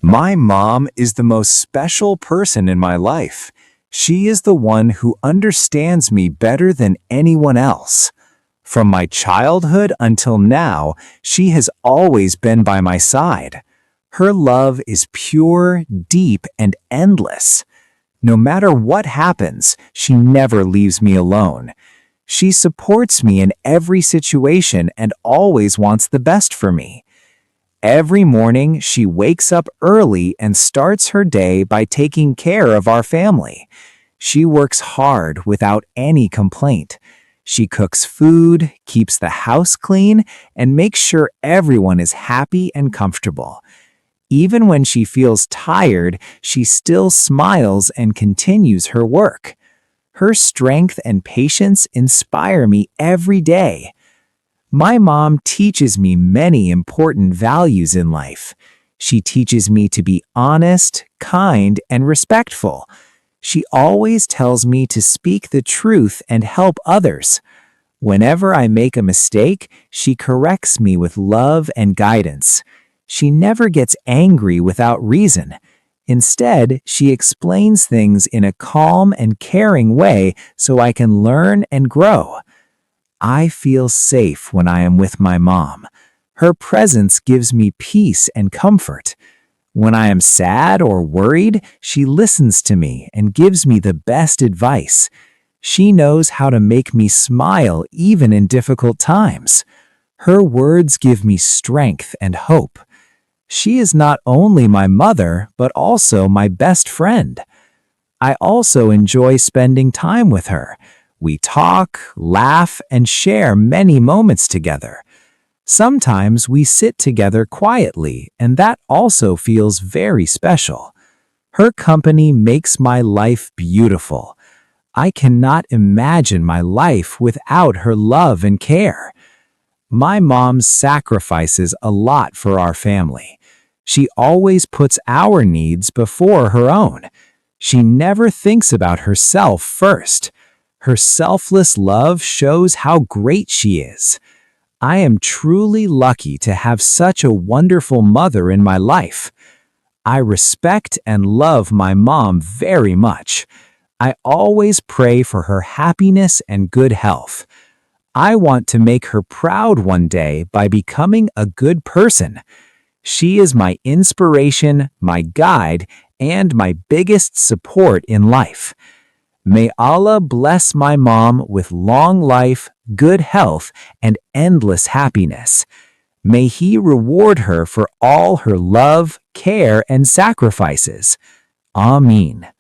My mom is the most special person in my life. She is the one who understands me better than anyone else. From my childhood until now, she has always been by my side. Her love is pure, deep, and endless. No matter what happens, she never leaves me alone. She supports me in every situation and always wants the best for me. Every morning, she wakes up early and starts her day by taking care of our family. She works hard without any complaint. She cooks food, keeps the house clean, and makes sure everyone is happy and comfortable. Even when she feels tired, she still smiles and continues her work. Her strength and patience inspire me every day. My mom teaches me many important values in life. She teaches me to be honest, kind, and respectful. She always tells me to speak the truth and help others. Whenever I make a mistake, she corrects me with love and guidance. She never gets angry without reason. Instead, she explains things in a calm and caring way so I can learn and grow. I feel safe when I am with my mom. Her presence gives me peace and comfort. When I am sad or worried, she listens to me and gives me the best advice. She knows how to make me smile even in difficult times. Her words give me strength and hope. She is not only my mother, but also my best friend. I also enjoy spending time with her. We talk, laugh, and share many moments together. Sometimes we sit together quietly, and that also feels very special. Her company makes my life beautiful. I cannot imagine my life without her love and care. My mom sacrifices a lot for our family. She always puts our needs before her own. She never thinks about herself first. Her selfless love shows how great she is. I am truly lucky to have such a wonderful mother in my life. I respect and love my mom very much. I always pray for her happiness and good health. I want to make her proud one day by becoming a good person. She is my inspiration, my guide, and my biggest support in life. May Allah bless my mom with long life, good health, and endless happiness. May He reward her for all her love, care, and sacrifices. Ameen.